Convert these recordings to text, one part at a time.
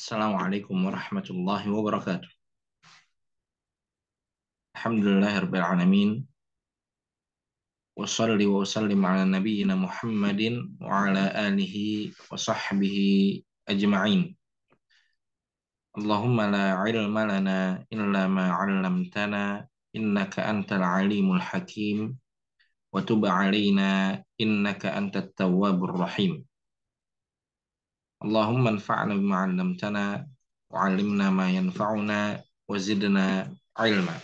Assalamualaikum warahmatullahi wabarakatuh. Alhamdulillahirabbil alamin. Wassalli wa sallim ala nabiyyina Muhammadin wa ala alihi wa sahbihi ajma'in. Allahumma la ilma lana illa ma 'allamtana innaka antal alimul hakim wa tub 'alaina innaka antat tawwabur rahim. Allahumma anfa'na bima 'allamtana wa 'allimna ma yanfa'una wa zidna ilma.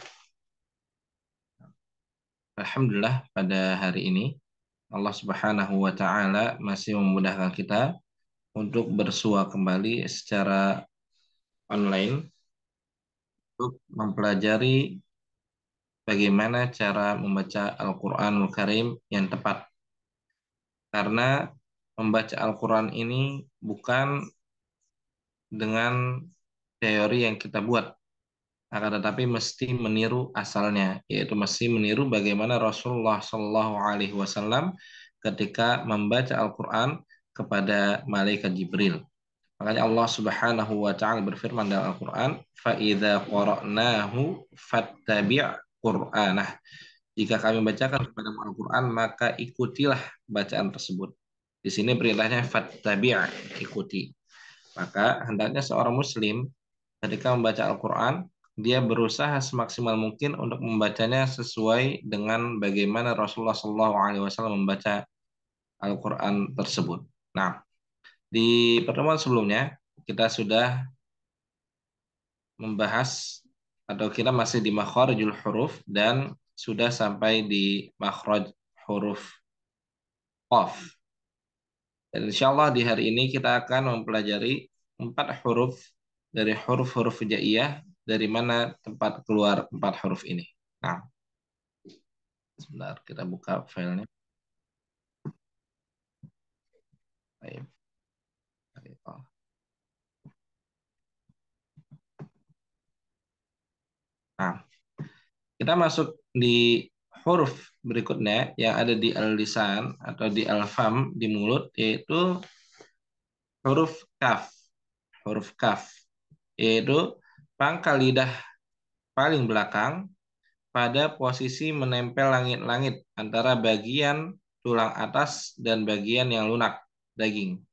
Alhamdulillah pada hari ini Allah Subhanahu wa taala masih memudahkan kita untuk bersua kembali secara online untuk mempelajari bagaimana cara membaca Al-Qur'anul Karim yang tepat. Karena membaca Al-Qur'an ini bukan dengan teori yang kita buat, akan tetapi mesti meniru asalnya, yaitu mesti meniru bagaimana Rasulullah Shallallahu Alaihi Wasallam ketika membaca Al-Quran kepada malaikat Jibril. Makanya Allah Subhanahu Wa Taala berfirman dalam Al-Quran, "Faida qara'nahu fattabi' Qur'anah." Jika kami bacakan kepada Al-Quran, maka ikutilah bacaan tersebut. Di sini perintahnya fattabi', ikuti. Maka hendaknya seorang Muslim ketika membaca Al-Quran, dia berusaha semaksimal mungkin untuk membacanya sesuai dengan bagaimana Rasulullah SAW membaca Al-Quran tersebut. Nah, di pertemuan sebelumnya kita sudah membahas atau kita masih di makharijul huruf dan sudah sampai di makhraj huruf qaf. Dan insya Allah di hari ini kita akan mempelajari 4 huruf dari huruf-huruf hijaiyah, dari mana tempat keluar 4 huruf ini. Nah, sebentar kita buka filenya. Baik. Nah, kita masuk di huruf berikutnya yang ada di al-lisan atau di al-fam, di mulut, yaitu huruf kaf. Huruf kaf, yaitu pangkal lidah paling belakang pada posisi menempel langit-langit antara bagian tulang atas dan bagian yang lunak daging.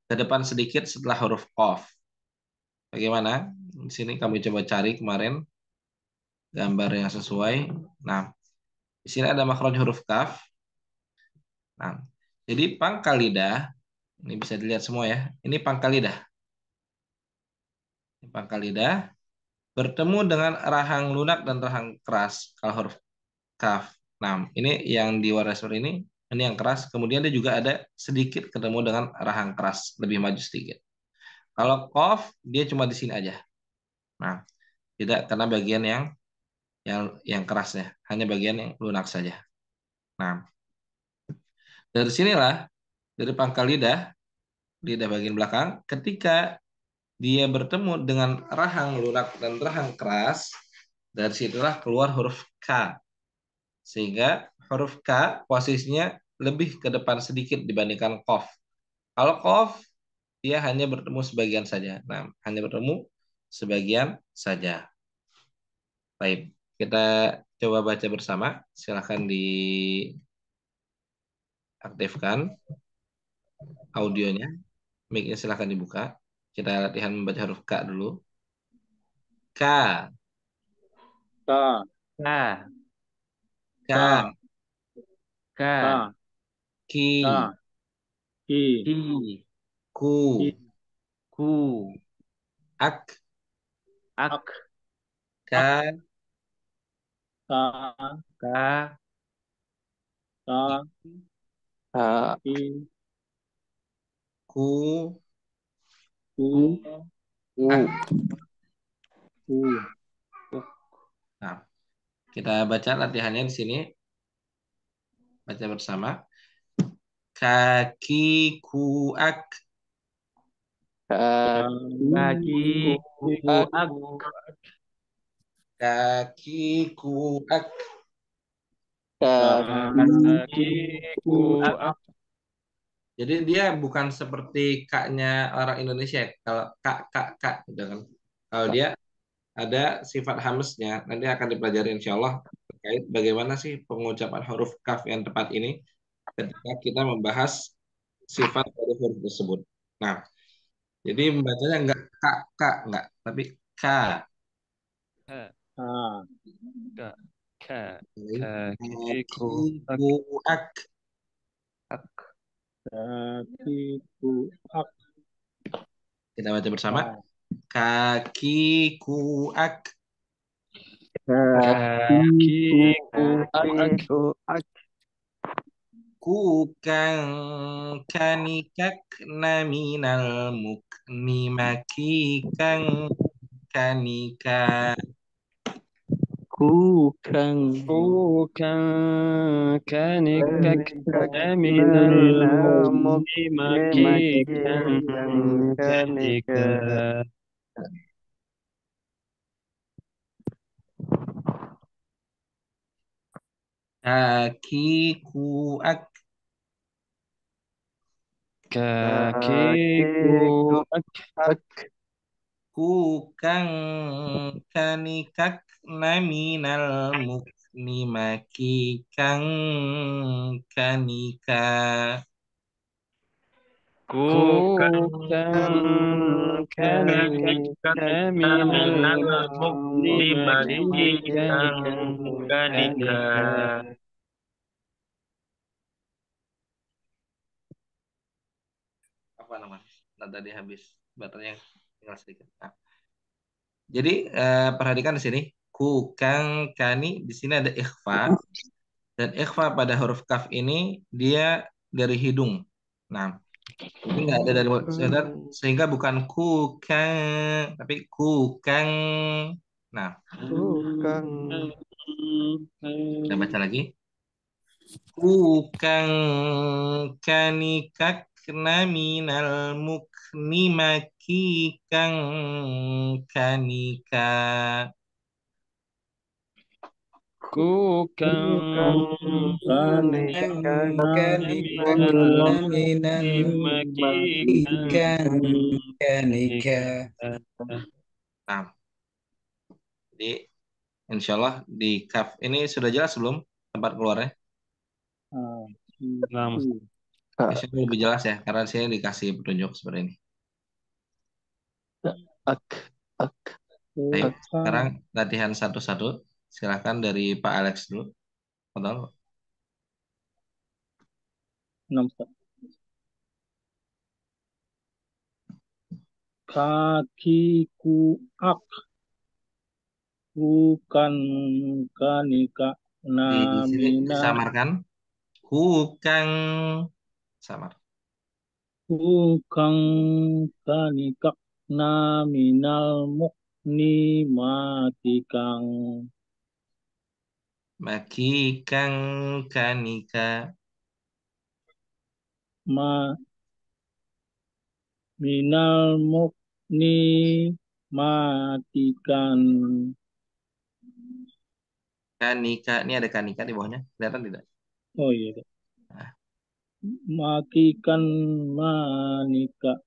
Ke depan sedikit setelah huruf qaf. Bagaimana? Di sini kami coba cari kemarin gambar yang sesuai. Nah, di sini ada makhraj huruf kaf. Nah, jadi pangkal lidah, ini bisa dilihat semua ya. Ini pangkal lidah. Ini pangkal lidah bertemu dengan rahang lunak dan rahang keras kalau huruf kaf. Nah, ini yang di waras ini yang keras. Kemudian dia juga ada sedikit ketemu dengan rahang keras, lebih maju sedikit. Kalau qaf dia cuma di sini aja. Nah, tidak karena bagian yang kerasnya, hanya bagian yang lunak saja. Nah, dari sinilah dari pangkal lidah, lidah bagian belakang, ketika dia bertemu dengan rahang lunak dan rahang keras, dari situlah keluar huruf K. Sehingga huruf K posisinya lebih ke depan sedikit dibandingkan Qaf. Kalau Qaf, dia hanya bertemu sebagian saja. Nah, hanya bertemu sebagian saja. Baik, kita coba baca bersama. Silahkan diaktifkan audionya. Mic-nya silahkan dibuka. Kita latihan membaca huruf K dulu. K, Ka, K, ka, K, K, ka, Ki, ka, ki, Ki, Ku, ki, Ku, Ak, ak, ak, K, ka, K, ka, ki, Ku, ku, Ak. ku. Nah, kita baca latihannya di sini. Baca bersama. Kaki kuak, Kaki, Kakiku ku, ak, kaki kuak, kaki, kakiku ku, ak, Jadi dia bukan seperti kaknya orang Indonesia. Kalau kak, kak, kak, gitu kan. Kalau dia ada sifat hamznya, nanti akan dipelajari insya Allah terkait bagaimana sih pengucapan huruf kaf yang tepat ini ketika kita membahas sifat dari huruf tersebut. Nah, jadi membacanya enggak kak, kak, enggak, tapi ka. Ka, Ah, ka, ka, kakiku, ak, Kakiku ak. ak, kakiku ak. Kita baca bersama. Ah, Kakiku ak. kakiku kakiku, ak, Aku Ku kang kanikak naminal mukni maki kang kanika. kang bukan kanikak naminal naminamuk mukti makikan nemakikan kanika kanika. Kakiku ak. Kakiku, kakiku ak, ak Ku kang kanikak naminal mukni maki kang kanika. bukan kanikak kanika naminal mukti makikan nemakikan kanika. kanika Apa namanya? Nah, tadi habis baterainya tinggal sedikit. Nah, jadi perhatikan di sini ku kang kani di sini ada ikhfa dan ikhfa pada huruf kaf ini dia dari hidung. Nah, jadi nggak ada dari mulut sehingga bukan ku kang tapi ku kang. Nah, kang kita baca lagi. Kukang kanikak naminal mukni maki kang kanika. Bukan kanika kanika naminal mukti makikan kanika. Nah, jadi insya Allah di kaf ini sudah jelas belum tempat keluarnya? Lama. Di sini lebih jelas ya karena di sini dikasih petunjuk seperti ini. ak ak Baik, Bukan sekarang latihan satu-satu. Silakan dari Pak Alex dulu. Betul? nampak. Kakiku ak. Bukan kanika Di sini namina. disamarkan. Kukang samar. Bukan kanika naminal mukni matikang Maki kang kanika. ma minal mukni matikan Kanika, ini ada kanika di bawahnya. Kelihatan tidak? oh iya Kak. Nah, Matikan manika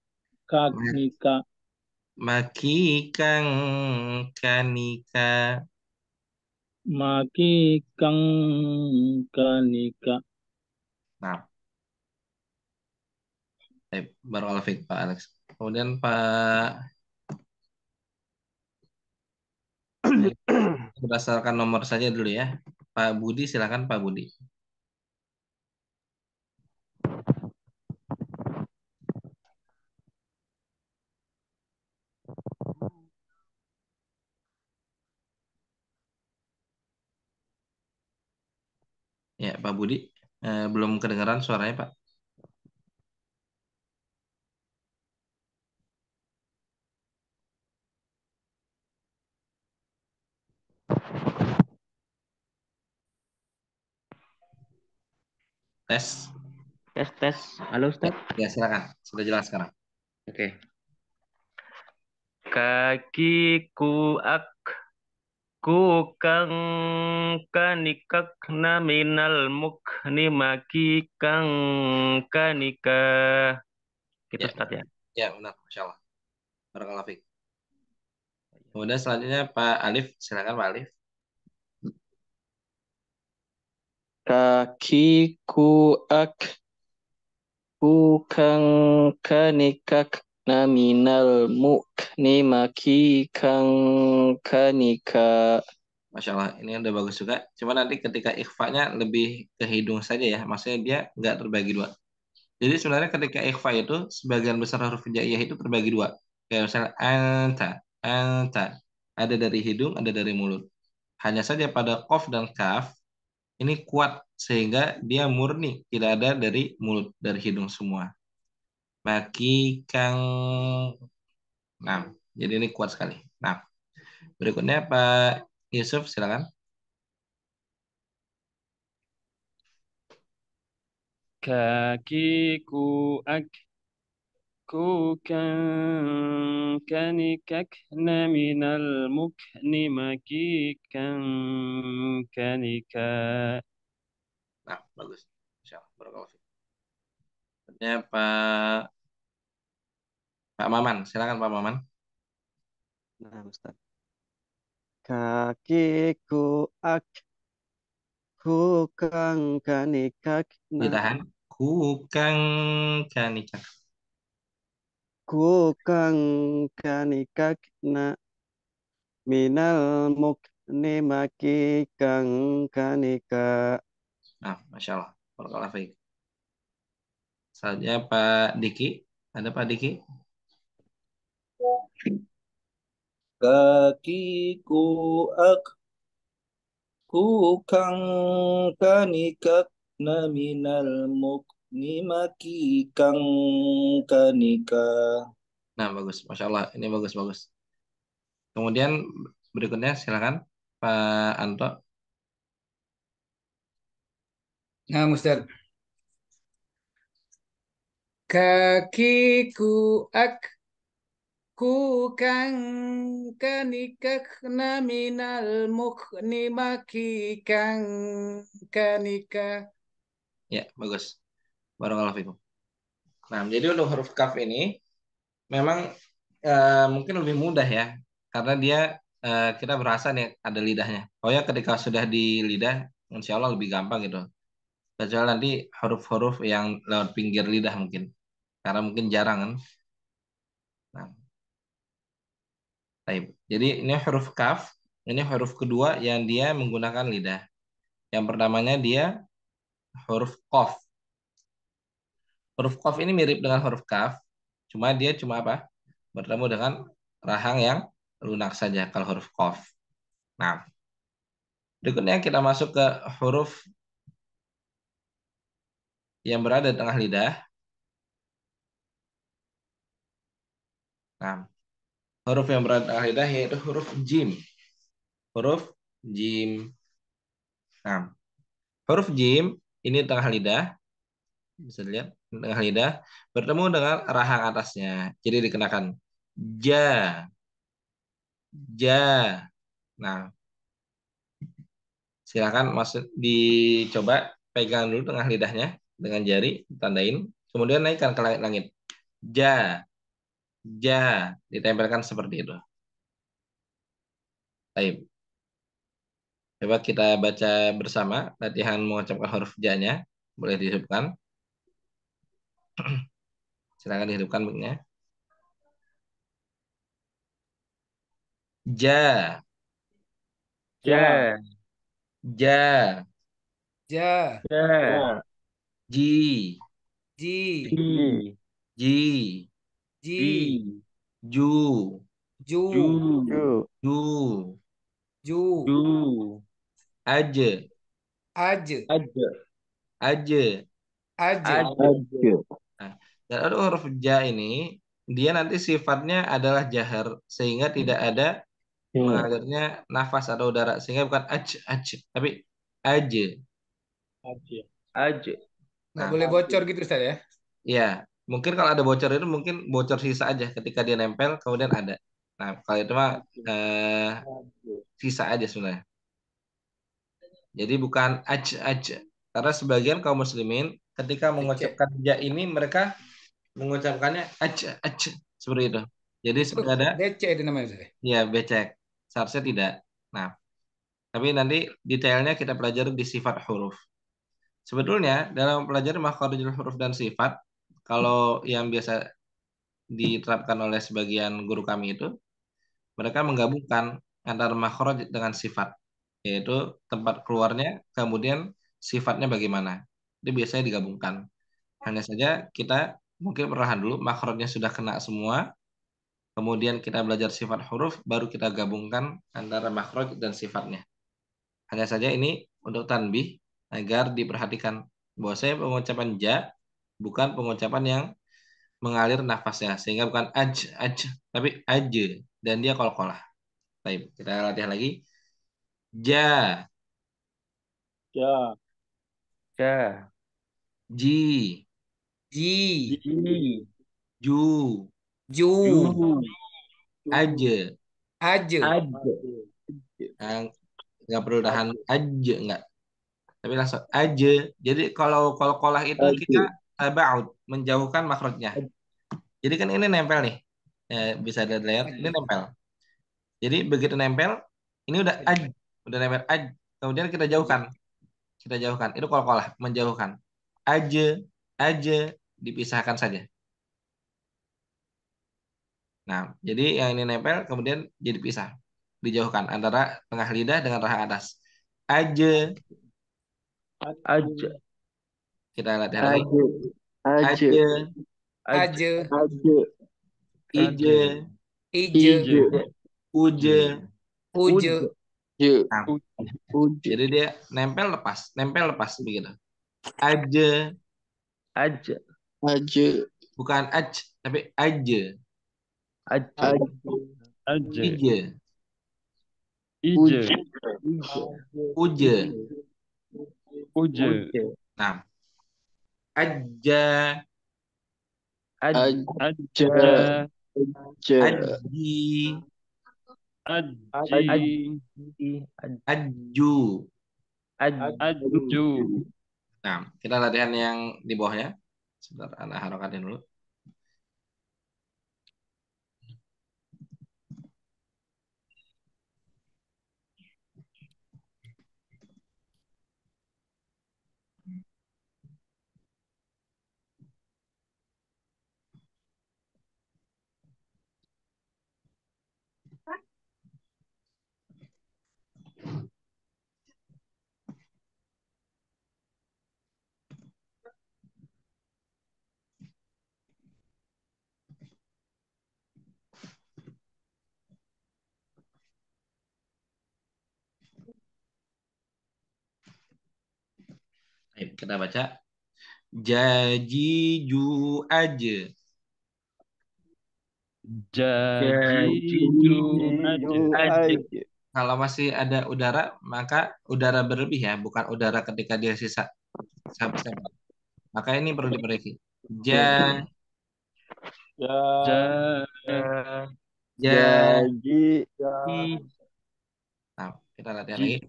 kanika maki kang kanika. maki kang kanika Nah, baru Alfik Pak Alex. Kemudian Pak, ini berdasarkan nomor saja dulu ya. Pak Budi, silakan Pak Budi. Ya, Pak Budi. Belum kedengaran suaranya Pak. Tes. tes halo Ya, Ustaz. ya silakan. Sudah jelas sekarang. Kakiku ak, Ku kang kanikakna minal mukni maki kang kanika. Gitu Ya, Ustaz ya. ya benar, Masya Allah. Barakallahu fiik. Kemudian selanjutnya Pak Alif, silakan Pak Alif. Kakiku ak kang kanikak naminal mukni maki kang kanika. Masya Allah, ini udah bagus juga. Cuma nanti ketika ikhfanya lebih ke hidung saja ya. Maksudnya dia nggak terbagi dua. Jadi sebenarnya ketika ikhfa itu, sebagian besar huruf hijaiyah itu terbagi dua. Kayak misalnya anta, anta. Ada dari hidung, ada dari mulut. Hanya saja pada qaf dan kaf, ini kuat. Sehingga dia murni. Tidak ada dari mulut, dari hidung semua. Maki kang. Nah, jadi ini kuat sekali. Nah, berikutnya Pak Yusuf, silakan. Kakiku aku kan kanikakna minal mukni makikan kanika. Nah, bagus. Masya Allah, barakallahu fiik. Berikutnya Pak Maman, silakan Pak Maman. Nah, Ustaz. Kakiku aku kang kanikak Ditahan. Kukang kanika. ku kang kanikak minal mukni maki kang kanika. Nah, Masya Allah. Barakallahu fiik. Selanjutnya Pak Diki. Ada Pak Diki? Kakiku aku kang kanikakna minal mukni maki kang kanika. Nah, bagus. Masya Allah. Ini bagus-bagus. Kemudian berikutnya silakan Pak Anto. Nah, Ustaz. Kakiku aku kang kanikakna minal mukni maki kang kanika. Ya, bagus. Barakallahu fiikum. Nah, jadi untuk huruf kaf ini memang mungkin lebih mudah ya. Karena dia kita berasa nih ada lidahnya. Oh ya, ketika sudah di lidah, insya Allah lebih gampang gitu. Kecuali nanti huruf-huruf yang lewat pinggir lidah mungkin. Karena mungkin jarang kan. Nah, baik. Jadi ini huruf kaf. Ini huruf kedua yang dia menggunakan lidah. Yang pertamanya dia huruf qaf. Huruf qaf ini mirip dengan huruf kaf. Cuma apa? Bertemu dengan rahang yang lunak saja kalau huruf qaf. Nah, berikutnya kita masuk ke huruf yang berada di tengah lidah. Nah, huruf yang berada di tengah lidah yaitu huruf jim. Huruf jim. Nah, huruf jim ini di tengah lidah, bisa dilihat di tengah lidah bertemu dengan rahang atasnya. Jadi dikenakan ja, ja. Nah, silakan masuk dicoba pegang dulu tengah lidahnya dengan jari, tandain, kemudian naikkan ke langit. Ja, ja, ditempelkan seperti itu. Baik. Coba kita baca bersama latihan mengucapkan huruf ja-nya. Boleh dihidupkan. Silakan dihidupkan mic-nya. Ja, Ja, Ja, ja, ja, ja, Ya, ji, ji, ji, ji, ji, ji, ju, ju, ju, ju, ju, ju, ju, aje, aj, aja, aje. aj, aja, aju, Nah, dan ada huruf ja ini, dia nanti sifatnya adalah jahar, sehingga tidak ada mengalirnya nafas atau udara, sehingga bukan aj, tapi aje. aja, aj. Nah, Nggak boleh aja, bocor gitu Ustaz ya. ya, mungkin kalau ada bocor itu mungkin bocor sisa aja ketika dia nempel, kemudian ada. Nah, kalau itu mah sisa aja sebenarnya. Jadi bukan aj. Karena sebagian kaum muslimin ketika mengucapkan ja ini mereka mengucapkannya aj seperti itu. Jadi Itu seperti ada DC itu namanya, Ustaz. ya becek. Seharusnya tidak. Nah, tapi nanti detailnya kita pelajari di sifat huruf. Sebetulnya dalam pelajari makharijul huruf dan sifat, kalau yang biasa diterapkan oleh sebagian guru kami itu, mereka menggabungkan antara makhraj dengan sifat, yaitu tempat keluarnya, kemudian sifatnya bagaimana. Itu biasanya digabungkan. Hanya saja kita mungkin perlahan dulu, makhrajnya sudah kena semua, kemudian kita belajar sifat huruf, baru kita gabungkan antara makhraj dan sifatnya. Hanya saja ini untuk tanbih agar diperhatikan bahwa saya pengucapan ja bukan pengucapan yang mengalir nafasnya sehingga bukan aj tapi aje dan dia qalqalah. Baik, kita latihan lagi. Ja, Ja. Ja. ji, Ji, Ji. ju, Ju, Ju. aje. Aje, Aje. Nah, nggak perlu tahan aje nggak, tapi langsung aje. Jadi kalau qalqalah itu kita tabaud, menjauhkan makhrajnya. Jadi kan ini nempel nih. Bisa dilihat, ini Aje, nempel. Jadi begitu nempel, ini udah aj, Aje. udah nempel aj. Kemudian kita jauhkan, itu qalqalah, menjauhkan. Aje, aje, dipisahkan saja. Nah, jadi yang ini nempel, kemudian jadi pisah, dijauhkan antara tengah lidah dengan rahang atas. Aje, Aja. kita latihan lagi. Aja. Aje, Aje, Aja. ije, Ije, Ije. uje. Uje, Nah, Uja. jadi dia nempel lepas begitu. Aje, Aja. Aja. bukan aj, tapi aje, Aja. Aje. ije, Ije. uje. Uje. Nah, aja, Aja. Aja. aji, Aji. aju. Aju. Nah, kita latihan yang di bawahnya. Sebentar, anak harokatin dulu. Ayo, kita baca. Jajiju aja. Jajiju aja. Kalau masih ada udara, maka udara berlebih ya, bukan udara ketika dia sisa. Maka ini perlu diperbaiki. Ja, Ja. ja. Jaji. Nah, kita latihan lagi.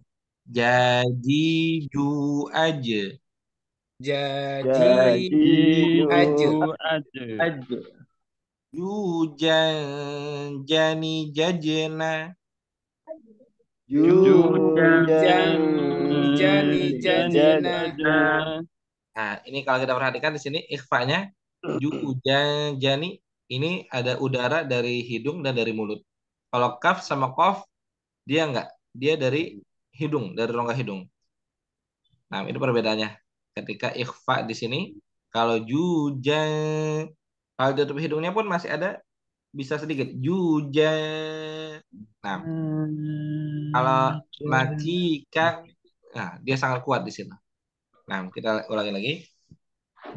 Jajiju aja. Jadi, Aje, Aja. Yujan jani jajena. Jani jajana. Nah, ini kalau kita perhatikan di sini ikhfanya jujan jani ini ada udara dari hidung dan dari mulut. Kalau kaf sama kof dia enggak, dia dari hidung, dari rongga hidung. Nah, itu perbedaannya. Ketika ikhfa di sini, kalau jujan, kalau tutup hidungnya pun masih ada, bisa sedikit. Jujan. Nah, kalau makikak, nah dia sangat kuat di sini. Nah, kita ulangi lagi.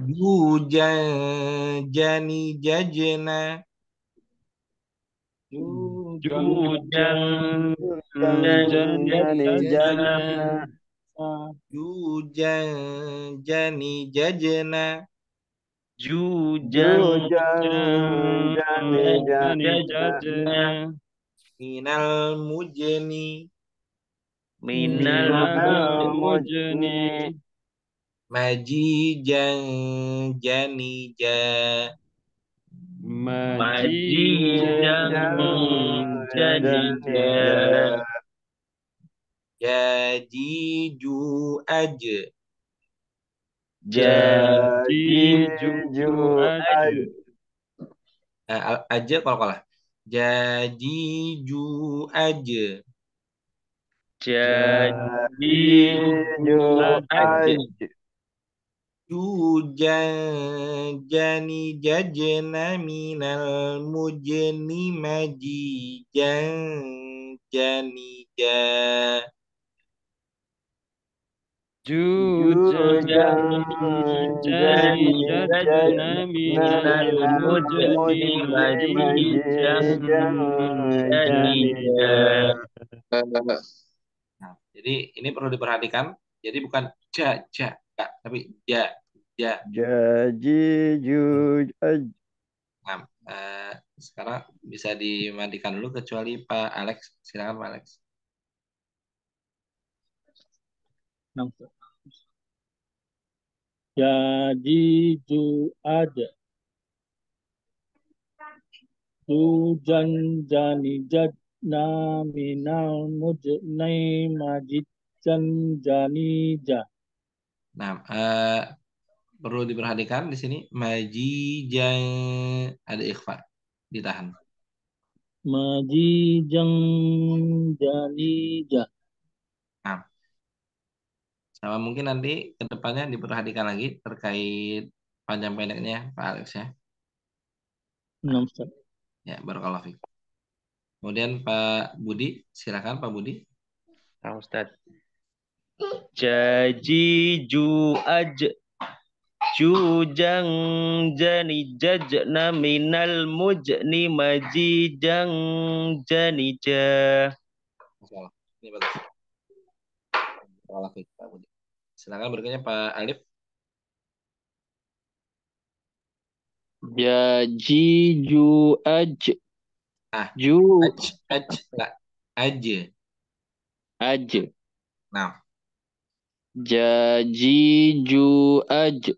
Jujan jani jajena. Jujan. Jujan jani jajena. Jujan. Jani jajana. minal mujni minal mujni majijan janija majijang janija jajiju aj jajiju aj aja kalau jajiju aj jajiju aj jujan jani jajna minal mujni majijan janija jujang jani jajna minal mujni majijang janija Nah, jadi ini perlu diperhatikan. Jadi bukan ja, enggak, tapi ja. jajiju aj Nah, sekarang bisa dimandikan dulu kecuali Pak Alex. Silakan Pak Alex. jajiju aj Tujan jani jadna minal mujnai majidan janija. Nah, perlu diperhatikan di sini majijan ada ikhfa, ditahan. Majijang janija. Nah, sama mungkin nanti ke depannya diperhatikan lagi terkait panjang pendeknya Pak Alex ya. Enam Ustaz. Ya, barakallahu fiik. Kemudian Pak Budi, silakan Pak Budi. Pak Ustaz. Jajiju aj jujang jani jajna minal mujni majijang janija. Masalah. Ini bagus. Barakallahu fiik Pak Budi. Silakan berikutnya Pak Alif. Jajiju aj Ah, ju enggak, aja. aj Nah, jajiju aj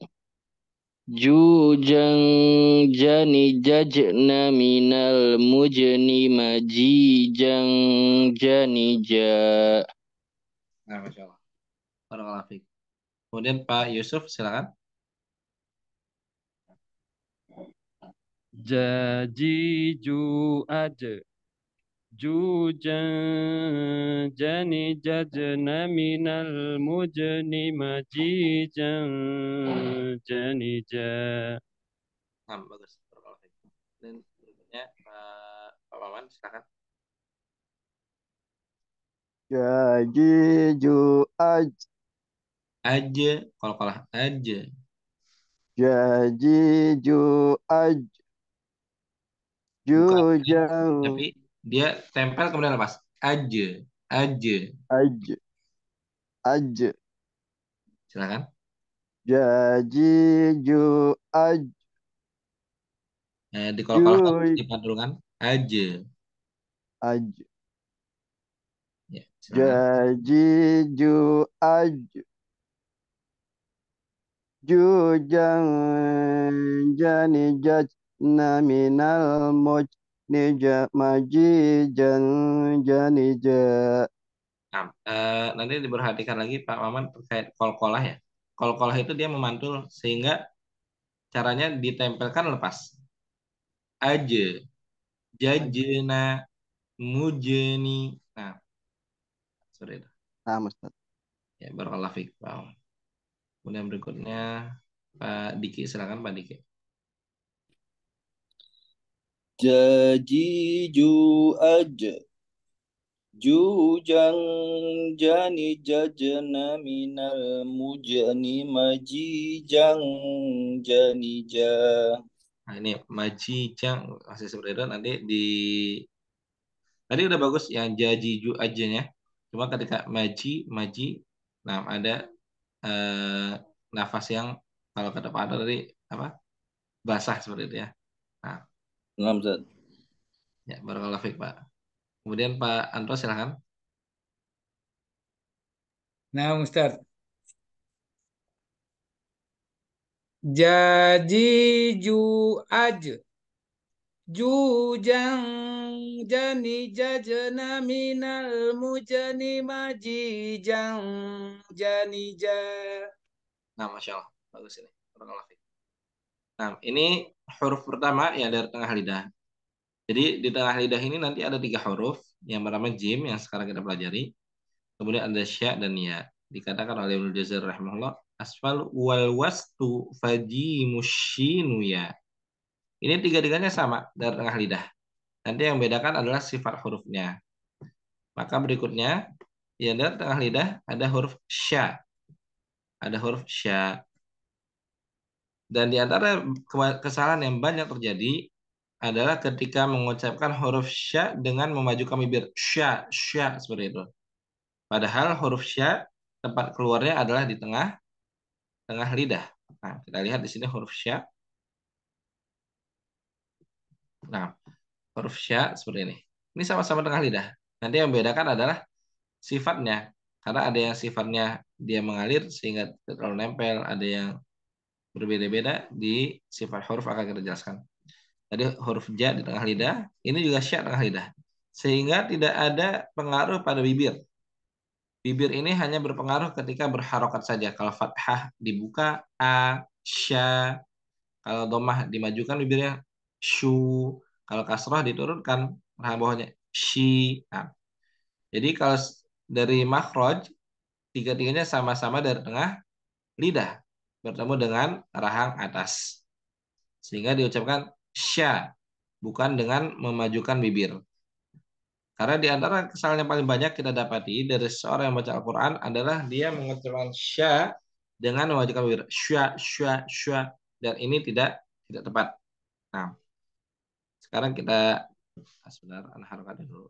jujang jani jajna minal mujni majijang janija. Masya Allah. Barakallahu fiik. Kemudian Pak Yusuf, silakan. Jajiju aj Jujan jani jajna minal mujni majijan janija. Nah, bagus. Barakallahu fiik. Dan berikutnya Pak Maman, silakan. Jajiju aj Aja, kalau kalah aja. Jajiju aj Bukan, Jujang tapi dia tempel kemudian lepas. Aja, aja. aj aj Silakan. Jajiju aj Di kalau Juj di padulungan aja. aj Ya, silakan. Jajiju aj Jujang jani jajna minal mujni majijan janija. Nah, nanti diperhatikan lagi Pak Maman terkait kolkolah ya. Kolkolah itu dia memantul sehingga caranya ditempelkan lepas. Aja, jajena, mujeni. Nah, sorry itu. Nah, Ustaz. Ya, barakallahu fiik, Pak Maman. Kemudian berikutnya Pak Diki, silakan Pak Diki. Jajiju aj Jujang jani jajna minal mujni majijang janija. Nah, ini majijang masih seperti itu nanti di tadi udah bagus yang jajiju ajanya. Cuma ketika maji, nah ada eh, nafas yang kalau kata Pak Adar tadi apa? Basah seperti itu ya. Nah, Nah, Ustaz. ya barakallahu fiik, Pak. Kemudian Pak Anto silakan. Nah, Ustaz. Jadi aj jujang jani jajana minal mujani majijang jani ja. Nah, Masya Allah. Bagus ini. Barakallahu fiik. Nah, ini huruf pertama yang dari tengah lidah. Jadi di tengah lidah ini nanti ada 3 huruf. Yang pertama jim yang sekarang kita pelajari. Kemudian ada sya dan ya. Dikatakan oleh Ibnu Jazir rahimahullah, asfal wal wastu fajimushinu ya. Ini tiga-tiganya sama dari tengah lidah. Nanti yang membedakan adalah sifat hurufnya. Maka berikutnya, yang dari tengah lidah ada huruf sya. Ada huruf sya. Dan di antara kesalahan yang banyak terjadi adalah ketika mengucapkan huruf sya dengan memajukan bibir. Sya, sya, seperti itu. Padahal huruf sya, tempat keluarnya adalah di tengah lidah. Nah, kita lihat di sini huruf sya. Nah, huruf sya seperti ini. Ini sama-sama tengah lidah. Nanti yang membedakan adalah sifatnya. Karena ada yang sifatnya dia mengalir sehingga tidak terlalu nempel. Ada yang berbeda-beda di sifat huruf akan kita jelaskan. Tadi huruf ja di tengah lidah. Ini juga sya tengah lidah. Sehingga tidak ada pengaruh pada bibir. Bibir ini hanya berpengaruh ketika berharokat saja. Kalau fathah dibuka, a, sya. Kalau domah dimajukan bibirnya, shu. Kalau kasrah diturunkan, rahang bawahnya, shi. Nah, jadi kalau dari makhraj, tiga-tiganya sama-sama dari tengah lidah. Bertemu dengan rahang atas. Sehingga diucapkan sya. Bukan dengan memajukan bibir. Karena di antara kesalahan yang paling banyak kita dapati dari seorang yang baca Al-Quran adalah dia mengucapkan sya dengan memajukan bibir. Sya, sya, sya. Dan ini tidak tepat. Nah, sekarang kita sebentar, anak harokatnya dulu.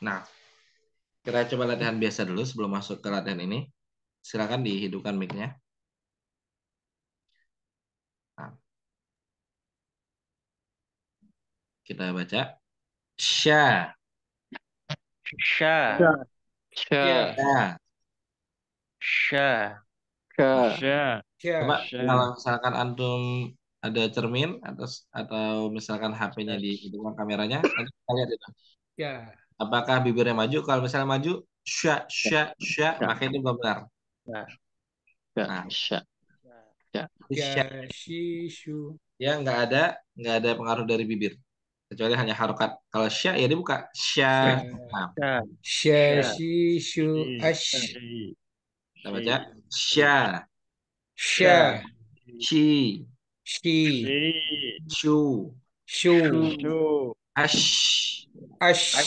Nah, kita coba latihan biasa dulu sebelum masuk ke latihan ini. Silakan dihidupkan mic-nya. Nah, kita baca sya. Sya. Sya. Ya. Sya. Sya. Sya. Coba kalau misalkan antum ada cermin atau misalkan HP-nya dihidupkan kameranya, nanti kita lihat itu. Sya. Apakah bibirnya maju? Kalau misalnya maju, sya, sya, sya, maka itu belum benar. Sya. Nah, Sya. sya, Ya, shi, shu. ya nggak ada pengaruh dari bibir, kecuali hanya harokat. Kalau sya ya dibuka, sya. Nah, Sya, shi, shu, ash. kita baca sya, Sya, shi, shi, shu, shu, ash. ash.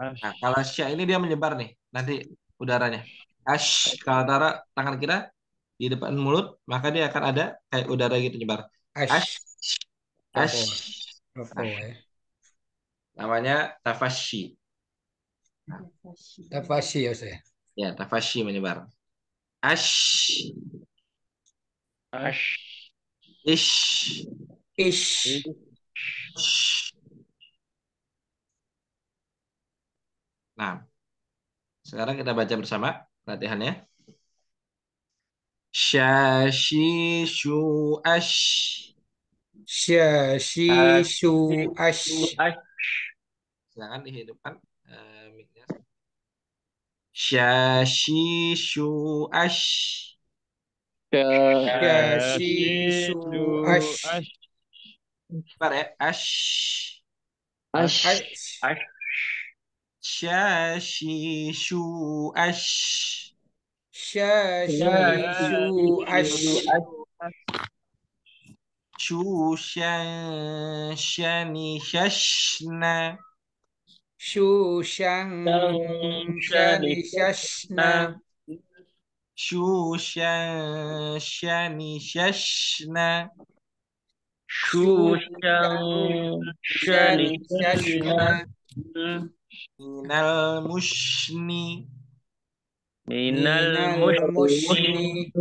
Nah, kalau sya ini dia menyebar nih, nanti udaranya. Ash, kalau taruh tangan kita di depan mulut, maka dia akan ada kayak udara gitu nyebar. Ash, Ash. ash. Apa ya? Namanya tafashi. Tafashi ya saya. Ya, tafashi menyebar. Ash, ish, Ish. sh. Nah, sekarang kita baca bersama latihannya. Syashi shu ash. Sya, shi, shu, ash. Silakan dihidupkan mic-nya. Syashi shu ash. Sya, shi, shu, ash. Bentar ya. Ash. Ash. Syashishu ash. Syashishu ash. Shushan shani shashna. Shushan shani shashna. Shushan shani shashna. Shushan shani shashna. Minal mushni. Minal mushni.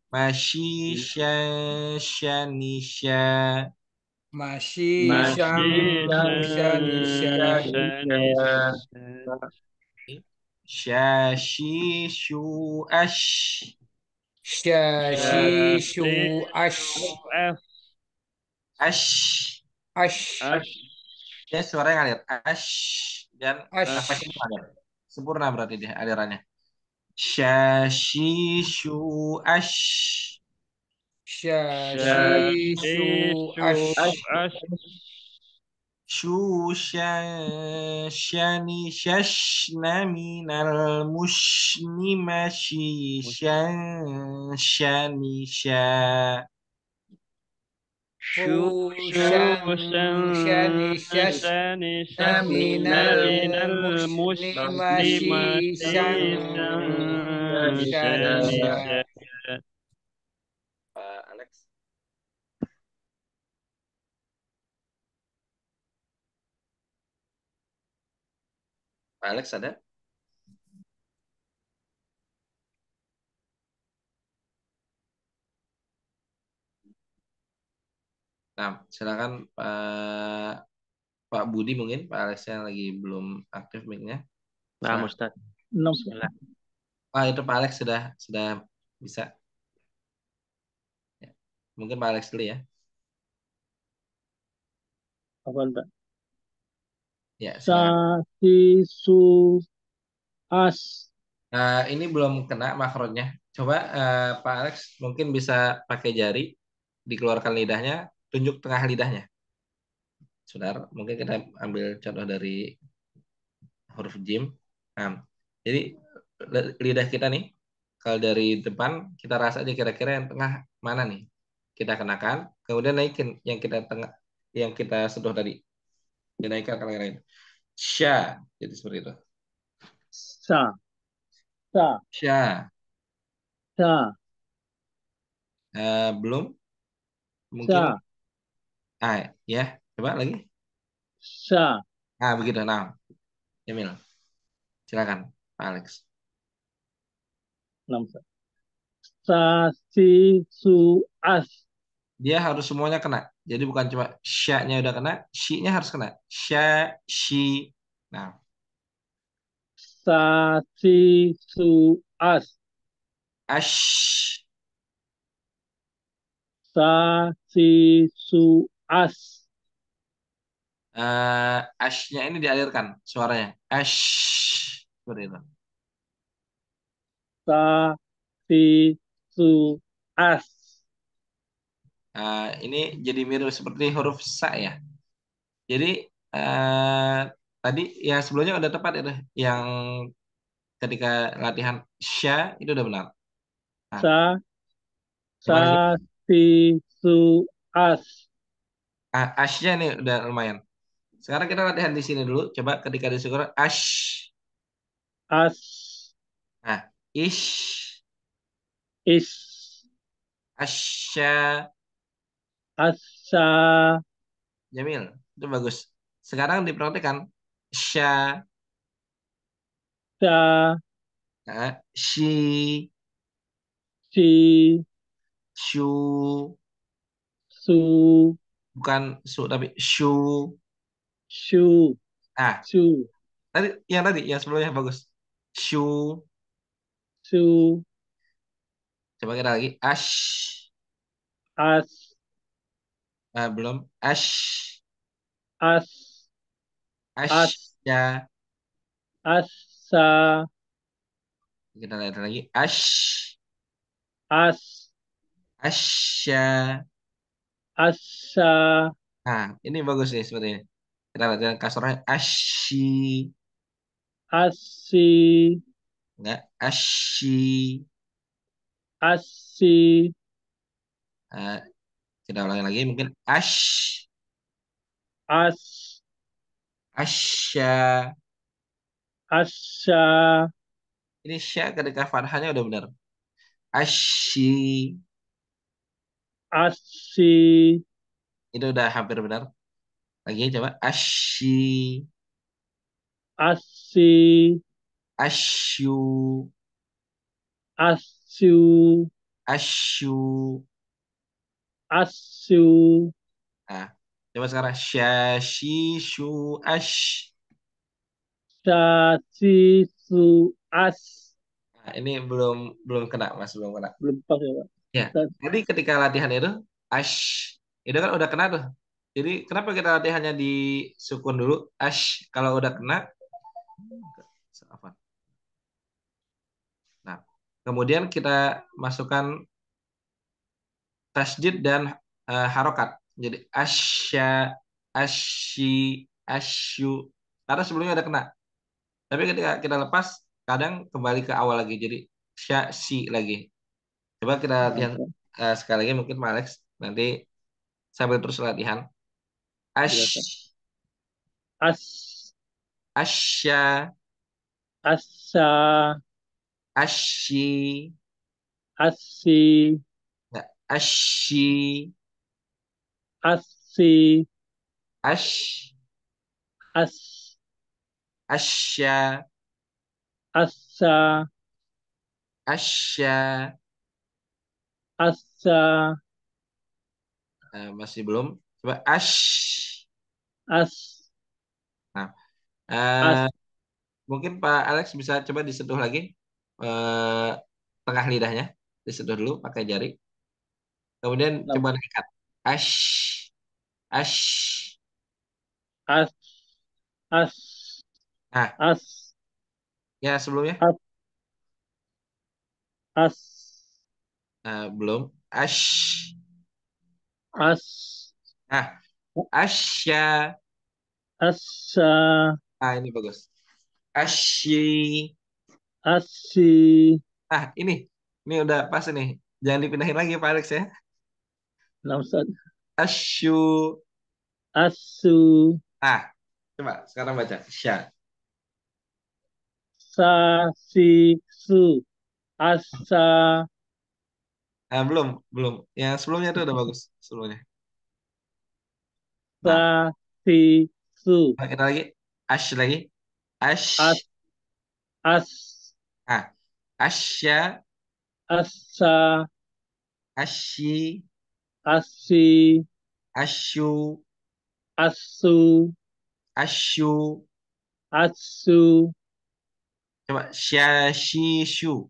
Mashishan shani sha. Mashishan shani sha. Shashishu ash. Syashishu ash. Ash. Ash. Dia suara yang ngalir. Ash. Dan Ash. nafasnya ngalir. Sempurna berarti dia alirannya. Shashishu ash. Syashishu ash. Shushan shani shashna minal mushni mashishan shani sha. Shushan shani shashna minal mushni mashishan shani sha. Pak Alex. Pak Alex ada? Nah, silakan Pak Budi mungkin, Pak Alex yang lagi belum aktif mic-nya. Nah, Silakan. Ustaz. Bismillah. Itu Pak Alex sudah bisa. Ya. Mungkin Pak Alex dulu ya. Apa enggak? Ya, silakan. Sasisu as. Ini belum kena makronya. Coba Pak Alex mungkin bisa pakai jari, dikeluarkan lidahnya, tunjuk tengah lidahnya. Saudara, mungkin kita ambil contoh dari huruf jim. Nah, jadi lidah kita nih, kalau dari depan kita rasa aja kira-kira yang tengah mana nih. Kita kenakan, kemudian naikin yang kita tengah, yang kita sentuh tadi. Dinaikkan kalau yang lain. Sya, jadi seperti itu. Sa. Sa. Sya. Sa. Belum? Mungkin. Sa. Ya, coba lagi. Sa. Begitu. Nah, Emil, silakan, Pak Alex. Sasisu as. Dia harus semuanya kena. Jadi bukan cuma sya-nya udah kena, shi-nya harus kena. Sya, shi. Nah, Sasisu as. ash. Sasisu as. Ash-nya ini dialirkan suaranya. Ash. Seperti itu. Sasisu as. Ini jadi mirip seperti huruf sa ya. Jadi tadi yang sebelumnya udah tepat itu. Yang ketika latihan sya itu udah benar. Sasisu as. Ash-nya ini udah lumayan. Sekarang kita latihan di sini dulu. Coba ketika disukur ash. As. Nah, ish. Is. Asya. Asa. Jamil, itu bagus. Sekarang diperhatikan. Sya. Sa. Shi. Si. Shu. Su. Bukan su, tapi shu. Shu. Su. Tadi, yang sebelumnya bagus. Shu. Su. Coba kita lagi. Ash. As. Belum. Ash. As. Asya. Asa. Kita lihat lagi. Ash. As. Asya. Asa. Ini bagus nih seperti ini. Kita lihat kasarnya asyi. Asi. Enggak. Asyi. Asi. Eh, kita ulangi lagi mungkin ash. As. Asya. Asya. Ini sya ketika fathahnya udah benar. Asyi. Asi. Itu udah hampir benar. Lagi coba. Asyi. Asi. Asyu. Asyu. Asyu. Asyu. Nah, coba sekarang syashi syu ash. Sasi. Su. As. Nah, ini belum belum kena Mas, belum kena. Belum pas ya, Pak. Ya. Ustaz. Jadi ketika latihan itu ash itu kan udah kena tuh. Jadi kenapa kita latihannya di sukun dulu? Ash kalau udah kena apa? Nah, kemudian kita masukkan tasjid dan harokat. Jadi asya, asyi, asyu. Karena sebelumnya ada kena. Tapi ketika kita lepas, kadang kembali ke awal lagi. Jadi sya, si lagi. Coba kita latihan sekali lagi mungkin Pak Alex. Nanti sambil terus latihan. Iya, Ustaz. Ash, As. asya, Asa. asyi, Asi. nggak, asyi, Asi. ash, As. asya, Asa. asya. Asa. Masih belum. Coba ash. As. Nah, As. eh, mungkin Pak Alex bisa coba disentuh lagi eh, tengah lidahnya, disentuh dulu pakai jari. Kemudian Nam- coba dekat. Ash, ash. As. As. Nah, As. ya sebelumnya As. As. belum. Ash. As. Nah, asya. Asa. Ah, ini bagus. Asyi. Asi. Ah, ini udah pas ini. Jangan dipindahin lagi Pak Alex ya. Nam, Ustaz. Asyu. Asu. Ah, coba sekarang baca. Sya. Sasi. Su. Asa. Belum, belum. Yang sebelumnya itu udah bagus sebelumnya. Nah, Sasi. Su. kita lagi. Ash lagi. As. Ash. As. Ah, asya. Asa. Asyi. Asi. Asyu. Asu. Asyu. Asu. Coba syashi syu.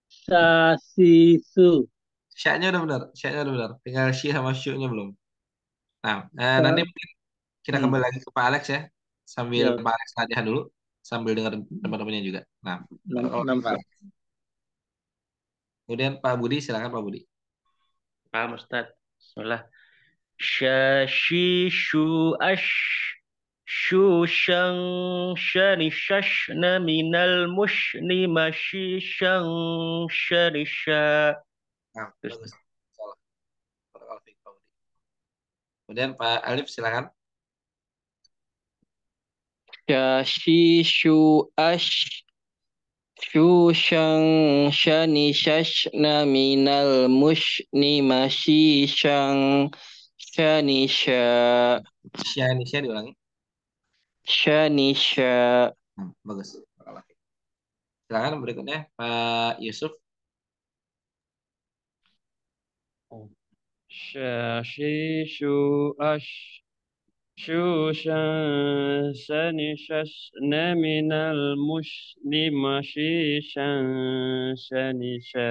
Sasi. Su. Syaknya udah benar. Syaknya udah benar. Tinggal syi sama syu-nya belum. Nah, nanti Sa- mungkin kita Hmm. kembali lagi ke Pak Alex ya. Sambil Ya. Pak Alex latihan dulu. Sambil dengar teman-temannya juga. Nah, Nam, Pak Ustaz. Alex. Kemudian Pak Budi, silakan Pak Budi. Paham Ustaz. Bismillah. Syashi shu ash. Shu shang shani shashna minal mushni mashi shang shani sha. Nah, Terus bagus. Salah. Barakallahu fiik, Pak Budi. Kemudian Pak Alif, silakan. Shashishu ash Shushan shani shashna minal mushni mashishan shani Syanisya diulangi. shani Bagus. Barakallahu fiik. Silakan berikutnya Pak Yusuf. Shashishu ash shushan sanishashna minal muslimashishan shanisha.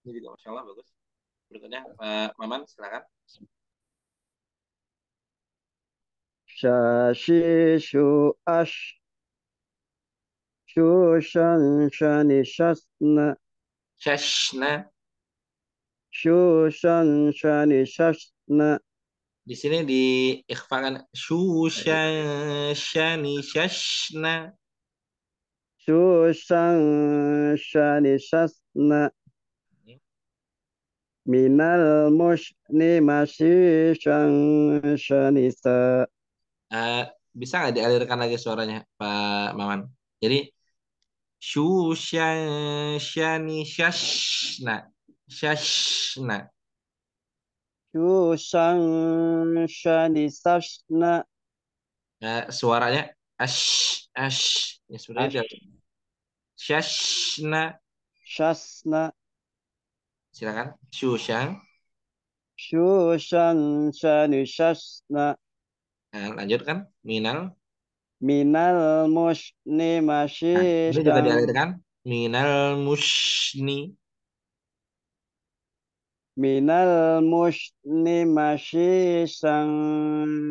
Ini juga Masya Allah bagus. Berikutnya Pak Maman, silakan. Shashishu ash Shushan shani shasna Syashna. Shushan shani shasna Di sini di ikhfakan Syushani Syashna. Syushan shani shasna minal mushni mashishan shanisa. Bisa nggak dialirkan lagi suaranya, Pak Maman? Jadi Shushan shani shashna shashna. Syushan shani sashna Suaranya ash ash. Ya sebenarnya dia ash shashna. shasna. Silakan. Shushan. Syushan shani shasna Lanjutkan. Minal. minal mushni Nah, ini juga mashishan dialirkan. Minal mushni. minal mushni mashishan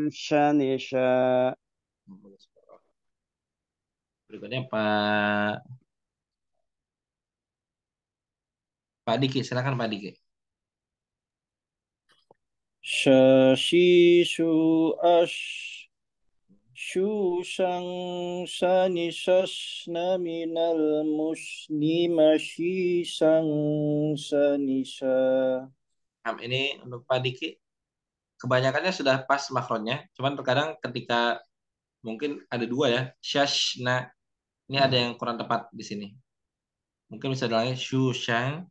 shanisha. Berikutnya Pak Diki. Silakan Pak Diki. Shashishu ash Shushan shani shashna minal musni mashishan shanisha. Ini untuk Pak Diki. Kebanyakannya sudah pas makronya. Cuman terkadang ketika mungkin ada dua ya. Shashna. Ini ada yang kurang tepat di sini. Mungkin bisa bilangnya Shushan.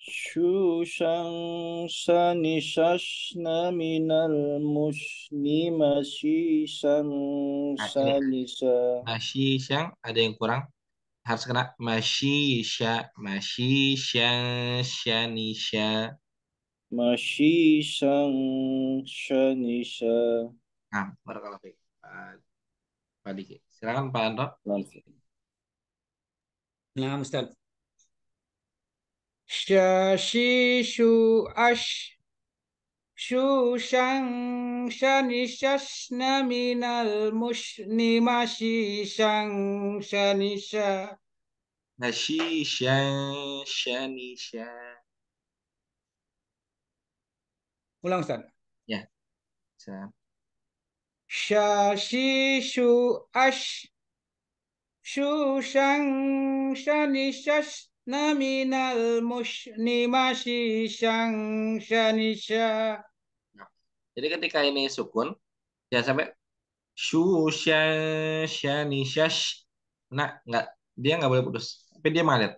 Shushan shani shashna minal musni mashishan Nah, ini shanisha. Mashishan ada yang kurang. Harus kena Mashisha. Mashishan Shanisha. Mashishan shanisha. Nah, barakallahu fiik. Pak Diki. Silakan Pak Anto. Nah, Ustaz. Syashishu ash Shushan shani shashna minal mushni mashishan shanisha. Mashishan Shanisha. Ulang Ustaz. Ya. Silakan. Syashishu ash Shushan shani shashna minal mushni mashishan shanisha. Nah, jadi ketika ini sukun, jangan sampai Shushan Shanishash. Nah, dia nggak boleh putus. Tapi dia mengalir.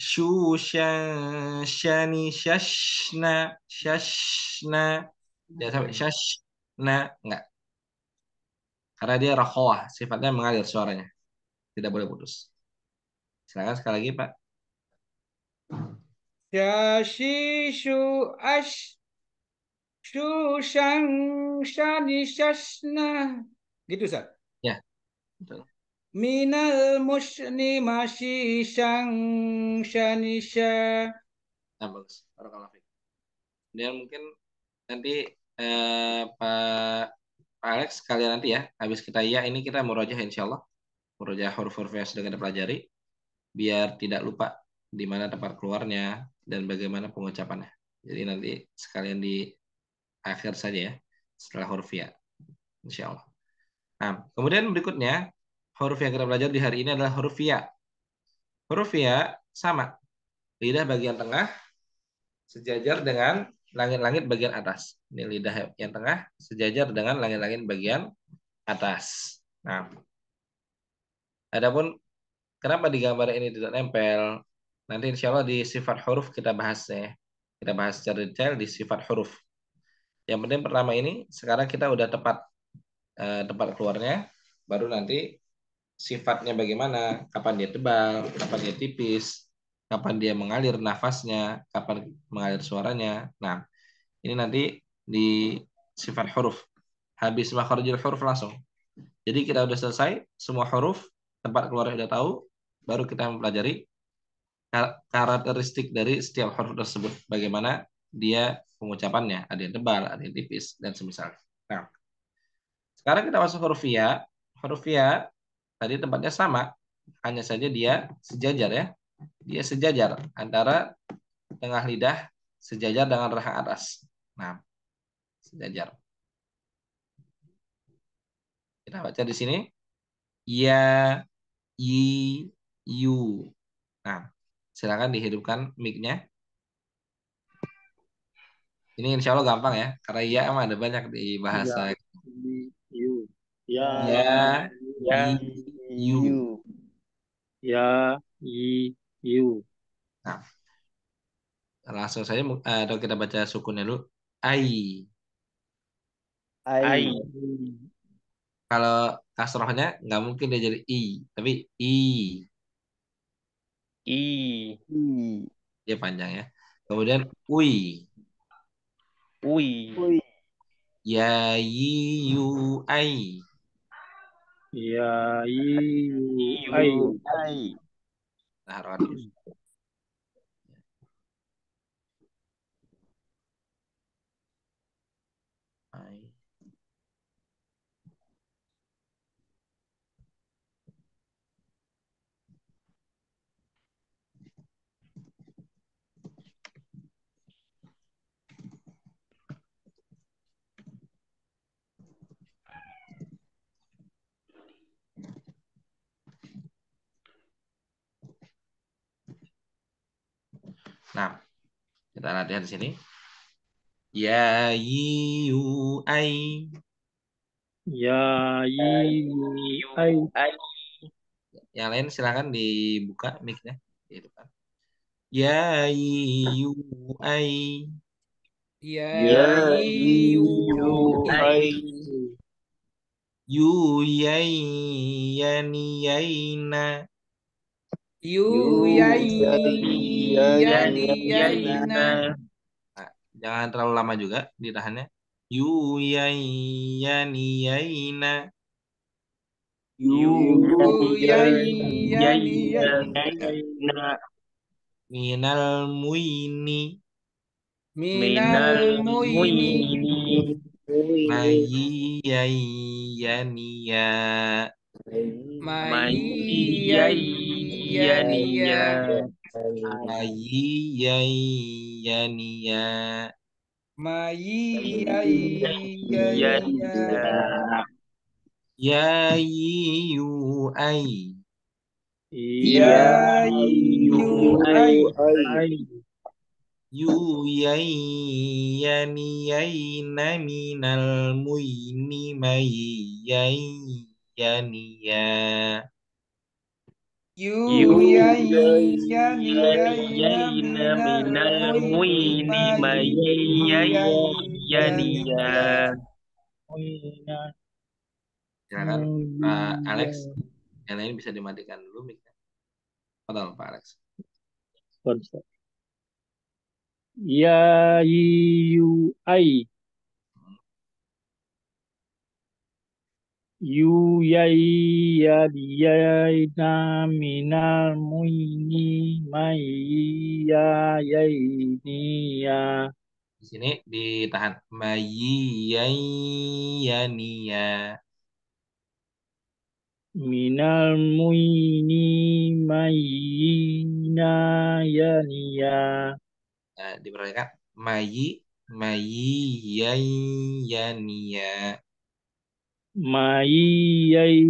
Shushan Shanishashna Shashna. Jangan sampai Shashna. Nggak. Karena dia rakhawah. Sifatnya mengalir suaranya. Tidak boleh putus. Silakan sekali lagi, Pak. Syashishu ash Shushan shani shashna. Gitu Ustaz. Ya, betul. Minal mushni mashishan shanisha. Nah, bagus. Barakallahu fiik. Dan mungkin nanti Pak Alex sekalian nanti ya, habis kita ini kita murojaah insyaallah. Murojaah huruf-huruf yang sudah kita pelajari biar tidak lupa di mana tempat keluarnya dan bagaimana pengucapannya. Jadi nanti sekalian di akhir saja ya, setelah huruf ya, insyaallah. Nah, kemudian berikutnya huruf yang kita belajar di hari ini adalah huruf ya. Huruf ya sama, lidah bagian tengah sejajar dengan langit-langit bagian atas. Ini lidah yang tengah sejajar dengan langit-langit bagian atas. Nah, adapun kenapa di gambar ini tidak nempel? Nanti insya Allah di sifat huruf kita bahas ya. Kita bahas secara detail di sifat huruf. Yang penting pertama ini, sekarang kita udah tempat keluarnya, baru nanti sifatnya bagaimana, kapan dia tebal, kapan dia tipis, kapan dia mengalir nafasnya, kapan mengalir suaranya. Nah, ini nanti di sifat huruf. Habis makharijul huruf langsung. Jadi kita udah selesai semua huruf, tempat keluarnya udah tahu, baru kita mempelajari karakteristik dari setiap huruf tersebut. Bagaimana dia pengucapannya, ada yang tebal, ada yang tipis, dan semisal. Nah, sekarang kita masuk huruf ya. Huruf ya tadi tempatnya sama, hanya saja dia sejajar ya. Dia sejajar antara tengah lidah sejajar dengan rahang atas. Nah, sejajar. Kita baca di sini. Ya, yu. Nah, silakan dihidupkan mic-nya. Ini insya Allah gampang ya, karena ya emang ada banyak di bahasa. Ya, you. Ya, Ya, Ya, yu. You. ya, you. Nah, langsung saja atau kita baca sukunnya dulu. Ai. I. I. Kalau kasrohnya nggak mungkin dia jadi i, tapi i. I. I. Dia panjang ya. Kemudian ui. Ui. Ui. Ya yi yu ai. Ya, you. I. You. I. Nah, harokat dulu. Ai. Nah, kita latihan di sini. Ya yi yu ai. Ya, you. I. Ai. Yang lain silakan dibuka mic-nya. Dihidupkan. Ya yi yu ai. Ya Ya yu you Ai. I. Yu yai yani yaina. yu You yai Yan. yani yaina. Yaina. Nah, jangan terlalu lama juga ditahannya. Yu yai yani yaina. Yu. Yu yai yani Yaina. yaina. Minal muini. Minal Minal muini. muini. Mayi yai yani ya. Mai yai yani ya. Maiyaniya. Mayi yai yani ya. Mai yai yani ya. Maiyaniya. Ya yu ai. Ya, Ya yu ai. you. I. Yu yai yani yaina minal muini mayi yai yani ya. Yu Yu. yai yani yaina Yaina minal minal muini muini mai yai yani maiyaniya. ya. Silakan Pak Alex. Yang lain bisa dimatikan dulu mic-nya. Padahal Pak Alex. Ya, you. I. You yai ya yai na minal muini mai ya yai ni ya Di sini ditahan. Mayi yai yani ya. minal muini mai na ya ni ya Nah, diperhatikan. Mayi yai yani ya. mai yai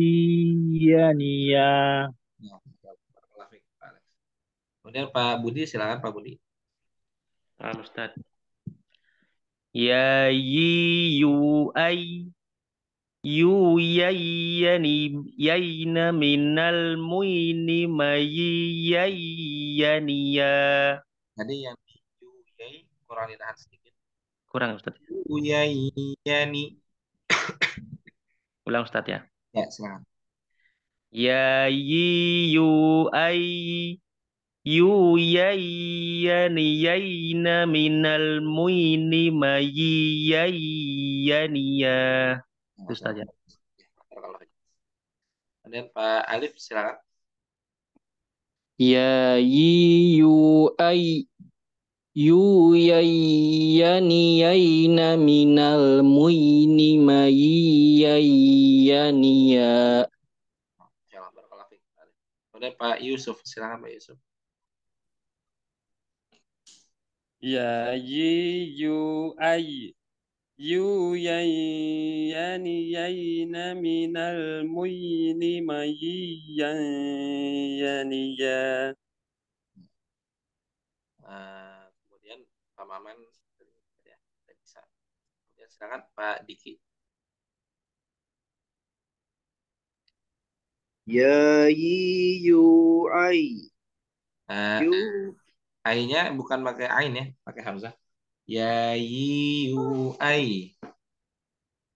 ya ni ya Nah, Pak Alex. Kemudian Pak Budi, silakan Pak Budi. Ustaz. Ya yu ai. Yu yayyani yayna minal muini mayyaniya. Tadi yang yu yai kurang ditahan sedikit. Kurang Ustaz. Yu yai yani. Ulang Ustaz ya. Ya, silakan. Ya yu ai. Yu yayyani yayna minal muini mayyaniya. Nah, Ustaz ya. Kemudian Pak Alif, silakan. Ya yu ai. Yu yayyani yaina minal muini mayyani ya. Insyaallah, barakallahu fiik. Kemudian Pak Yusuf, silakan Pak Yusuf. Ya yu ai. يويانيين من المين مييانيا. Kemudian Pak Maman ya, bisa. Kemudian silakan Pak Diki. Ya yi yu ai. Eh, Yu ai-nya bukan pakai ain ya, pakai hamzah. Ya yu ai.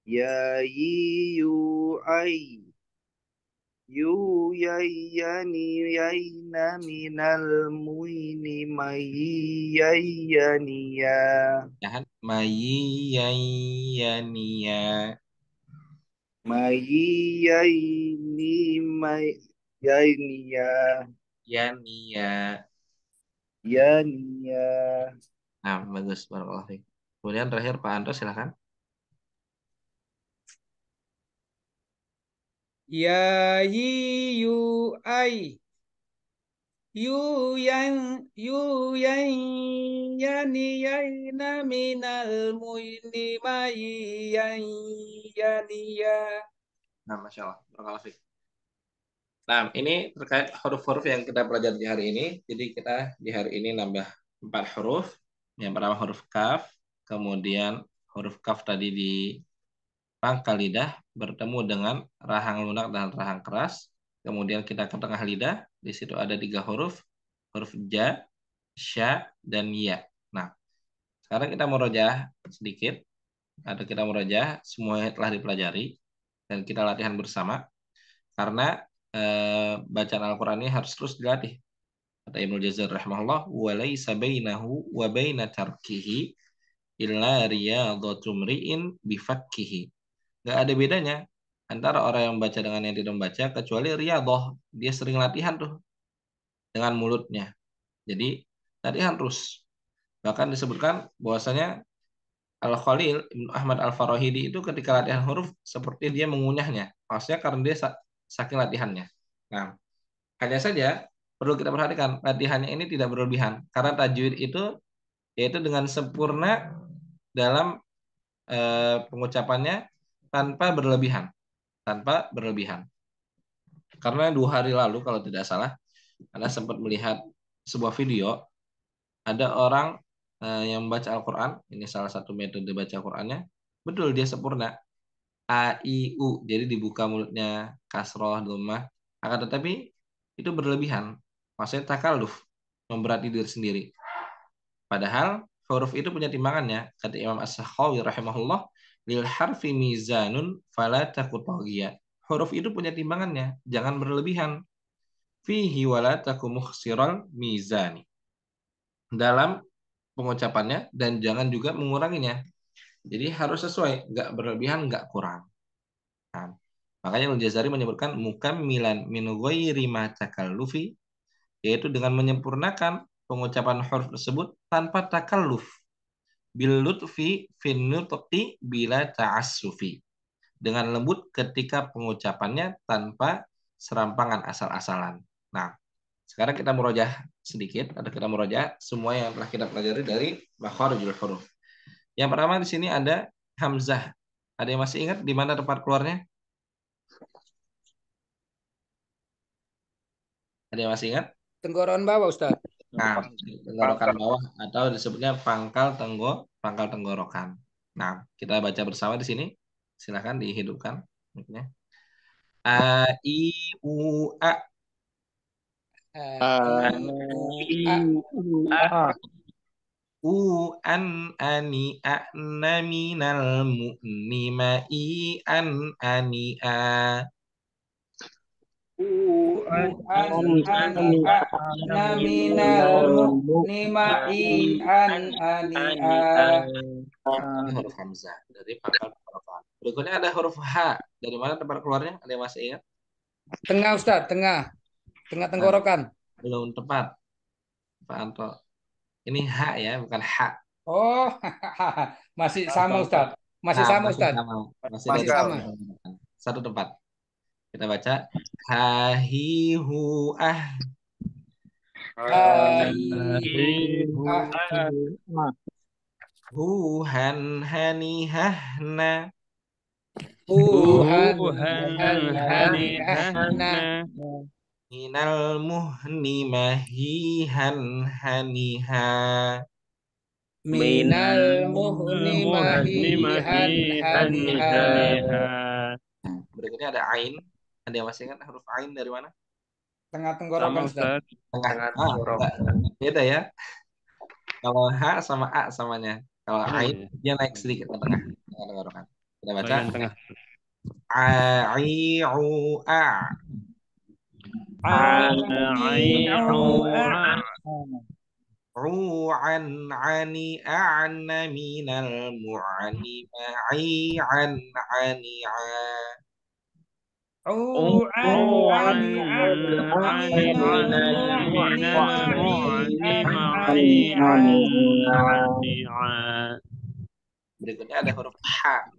ya yi yu ai. Yu yayyani yayna minal muini mayyayaniya. Jangan mayyiyaniya. Mayyayni mayyayniya. Yaniya. Yaniya. Nah, bagus. Barakallahu fiik. Kemudian terakhir Pak Andro silakan. Ya yu ai. Yu yang yaniyana minal muini yaniya. Nah, Masya Allah. Barakallahu fiik. Nah, ini terkait huruf-huruf yang kita pelajari di hari ini. Jadi kita di hari ini nambah 4 huruf. Yang pertama huruf kaf, kemudian huruf kaf tadi di pangkal lidah bertemu dengan rahang lunak dan rahang keras. Kemudian kita ke tengah lidah, di situ ada 3 huruf, huruf ja, sya, dan ya. Nah, sekarang kita murojaah sedikit, atau kita murojaah semuanya telah dipelajari dan kita latihan bersama. Karena bacaan Al-Quran ini harus terus dilatih. Kata Ibnu Jazar rahimahullah, walaysa bainahu wa baina tarkihi illa riyadhatu mri'in bifakkihi. Gak ada bedanya antara orang yang membaca dengan yang tidak membaca kecuali riyadhah. Dia sering latihan tuh dengan mulutnya. Jadi latihan terus. Bahkan disebutkan bahwasanya Al-Khalil Ibnu Ahmad Al-Farahidi itu ketika latihan huruf seperti dia mengunyahnya. Maksudnya karena dia saking latihannya. Nah, hanya saja perlu kita perhatikan latihannya ini tidak berlebihan karena tajwid itu yaitu dengan sempurna dalam pengucapannya tanpa berlebihan, Karena 2 hari lalu kalau tidak salah, Anda sempat melihat sebuah video ada orang yang membaca Al-Quran. Ini salah satu metode baca Al-Qurannya. Betul dia sempurna. A, I, U. Jadi dibuka mulutnya, kasroh, dhammah. Akan tetapi itu berlebihan. Maksudnya takalluf, memberati diri sendiri. Padahal huruf itu punya timbangannya. Kata Imam As-Sakhawi rahimahullah, lil harfi mizanun fala takutaghiya. Huruf itu punya timbangannya, jangan berlebihan. Fihi wala taku mukhsiral mizani. Dalam pengucapannya dan jangan juga menguranginya. Jadi harus sesuai, nggak berlebihan, nggak kurang. Nah, makanya Al-Jazari menyebutkan mukammilan min ghairi ma takallufi, yaitu dengan menyempurnakan pengucapan huruf tersebut tanpa takalluf, bil lutfi fin nutqi bila ta'assufi, dengan lembut ketika pengucapannya tanpa serampangan asal-asalan. Nah, sekarang kita murojaah sedikit, atau kita murojaah semua yang telah kita pelajari dari makharijul huruf. Yang pertama di sini ada hamzah. Ada yang masih ingat di mana tempat keluarnya? Ada yang masih ingat? Tenggorokan bawah, Ustaz. Nah, tenggorokan bawah atau disebutnya pangkal tenggorokan. Nah, kita baca bersama di sini. Silakan dihidupkan mic-nya. A I U A. U an ani a na minal mu'ni ma I an ani a. Naminal mu'nimai ania. Ini huruf hamzah dari pangkal tenggorokan. Berikutnya ada huruf H. Dari mana tempat keluarnya? Ada yang masih ingat? Tengah, Ustaz, tengah tenggorokan. Belum tepat, Pak Anto. Ini H ya, bukan H. Oh, masih sama, Ustaz. Masih sama, Ustaz. Masih sama. Satu tempat. Kita baca hahihu ah. Huhan hani hahna. Huhan Huhan hani hani hahna. hahna. Minal muhni mahihan haniha. Minal muhni Muhni mahihan mahihan haniha. haniha. Berikutnya ada ain. Ada yang masih ingat huruf ain dari mana? Tengah Sama tenggorokan, Ustaz. Ustaz. Tengah. Tengah Ah, tenggorokan. enggak. Beda ya. Kalau H sama A samanya. Kalau Oh, ain iya. dia naik sedikit ke tengah. Tengah tenggorokan. Kita baca. Bagian tengah. Ai'u a. Ai'u'a. Ru'an ani a'na minal mu'ani ma'i'an ani'a. U'an ani minal muhni mahihan haniha. Berikutnya ada huruf H.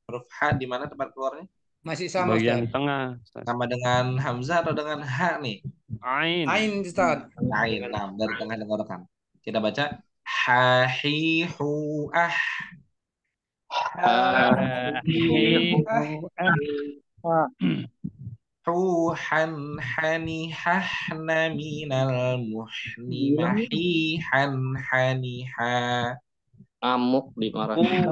Huruf H di mana tempat keluarnya? Masih sama, Bagian Ustaz. tengah. Ustaz. Sama dengan hamzah atau dengan H nih? Ain. Ain, Ustaz. Ain. Nah, dari tengah tenggorokan. Kita baca hahihu ah. Ruhan hanihahna minal muhni mahihan haniha. Amuk dimarahin.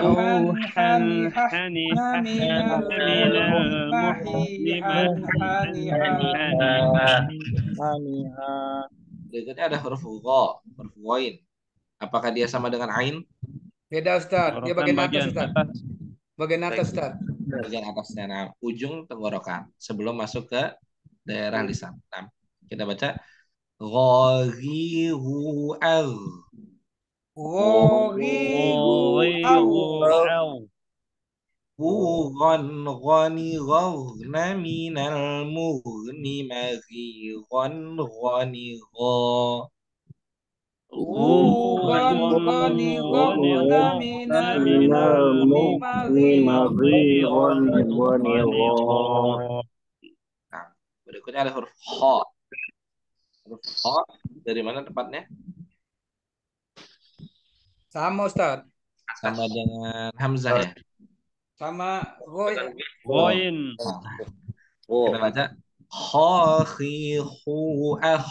Ruhan hanihahna minal muhni mahihan haniha. Berikutnya ada huruf gha, huruf ghain. Apakah dia sama dengan ain? Beda, Ustaz. Dia bagian atas, Ustaz. atas. Bagian atas, Ustaz. Bagian atasnya, nah, ujung tenggorokan sebelum masuk ke daerah lisan. Nah, kita baca ghaghiru al. Ghan ghani ghagna minal mughni maghiran ghani gha. Nah, berikutnya ada huruf kha. Huruf kha dari mana tepatnya? Sama, Ustaz. Sama dengan hamzah ya. Sama Ghain. Kita baca khakhihu ah.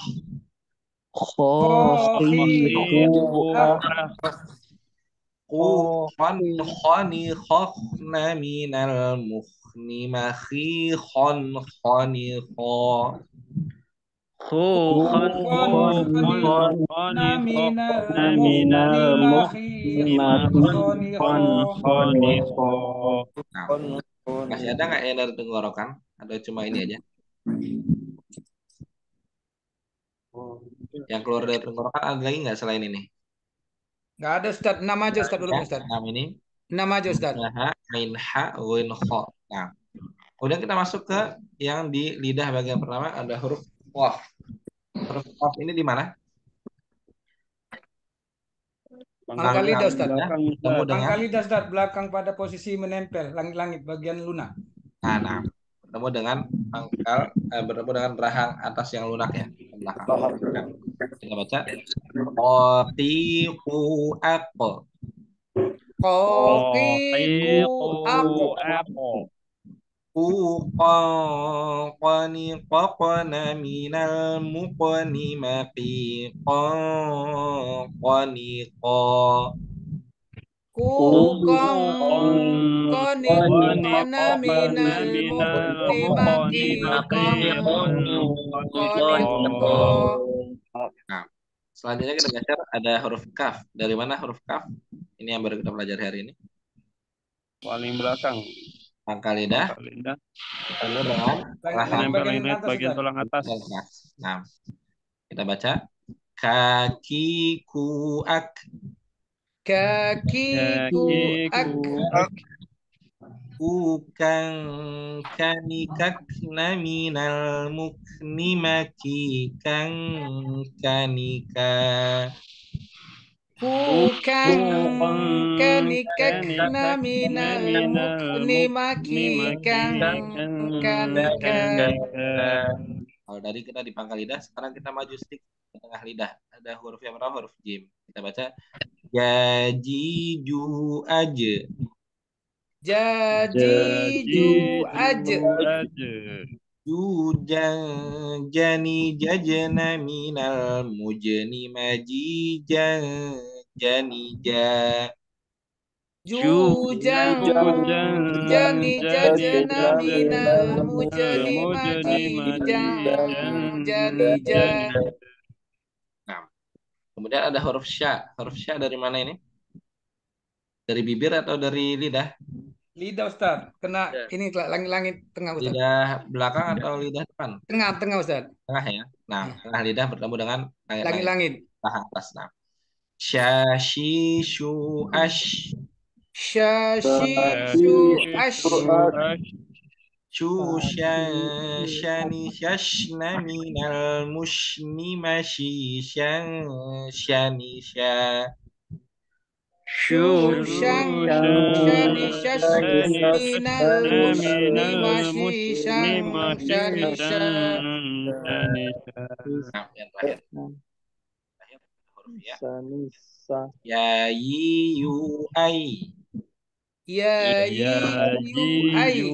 Khani khakna minal mukhni makhikhan khani kha. Masih ada nggak yang dari tenggorokan? Ada cuma ini aja. Yang keluar dari tenggorokan ada lagi nggak selain ini? Nggak ada, Ustaz. 6 aja, Ustaz, hurufnya, Ustaz. 6 ini. 6 aja, Ustaz. Ha, ain ha, ghain kha. Nah, kemudian kita masuk ke yang di lidah bagian pertama ada huruf qaf. Huruf qaf ini di mana? Pangkal lidah, Ustaz. Ketemu dengan Pangkal lidah, Ustaz. Belakang pada posisi menempel. Langit-langit bagian lunak. nah, bertemu dengan pangkal, bertemu dengan rahang atas yang lunak ya, ke belakang. Kita baca qatiqu aql. Qani qaqna minal muqni maqiqan qani qa. Nah, selanjutnya kita geser ada huruf kaf. Dari mana huruf kaf? Ini yang baru kita pelajari hari ini. Paling belakang. Pangkal lidah. Ketemu dengan rahang Bagian tulang atas. Nah, kita baca kakiku ak. Ukang kanikakna minal mukni makikang kanika. Kanikakna minal mukni makikang kanika. Kalau tadi kita di pangkal lidah, sekarang kita maju sedikit ke tengah lidah. Ada huruf yang berapa? Huruf jim. Kita baca Jajiju aja. Jadi ju aja. aja. Jani jajana minal mujani majijan jani ja. Jujan jani jajana minal mujani majijan jani jan. Nah, kemudian ada huruf sya. Huruf sya dari mana ini? Dari bibir atau dari lidah? Lidah Ustaz, kena ini langit-langit tengah Ustaz. Lidah belakang atau lidah depan? Tengah Ustaz. Tengah ya. Nah, tengah lidah bertemu dengan Langit-langit. Tahan atas. Nah, syashishu ash. Syashishu ash. Shani shashna minal mushni mashishan shani sha. Shani minal musni mashishan shani sha. Nah, yang terakhir. Huruf ya. Sanisa. Ya yu ai. Ya yu ai.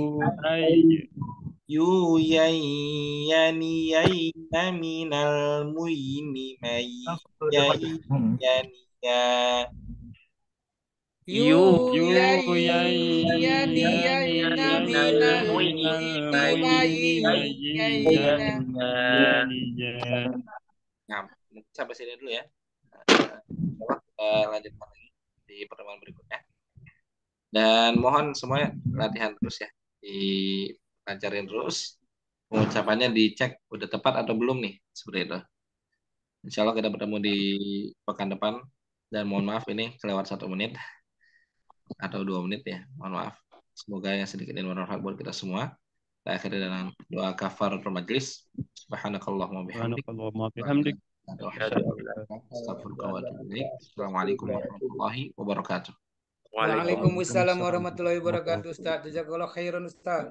Yu yai yani yai minal muini mai yai yani ya. Yu yai yani yai minal muini mai yai. Nah, sampai sini dulu ya. Kita lanjutkan lagi di pertemuan berikutnya. Dan mohon semuanya latihan terus ya. Dipelajarin terus. Pengucapannya dicek udah tepat atau belum nih. Seperti itu. Insya Allah kita bertemu di pekan depan. Dan mohon maaf ini kelewat 1 menit. Atau 2 menit ya. Mohon maaf. Semoga yang sedikit ini bermanfaat buat kita semua. Kita akhiri dengan doa kafaratul majlis. Subhanakallahumma bihamdik. Assalamualaikum warahmatullahi wabarakatuh. Waalaikumsalam warahmatullahi wabarakatuh Ustaz. Jazakallahu khairan Ustaz.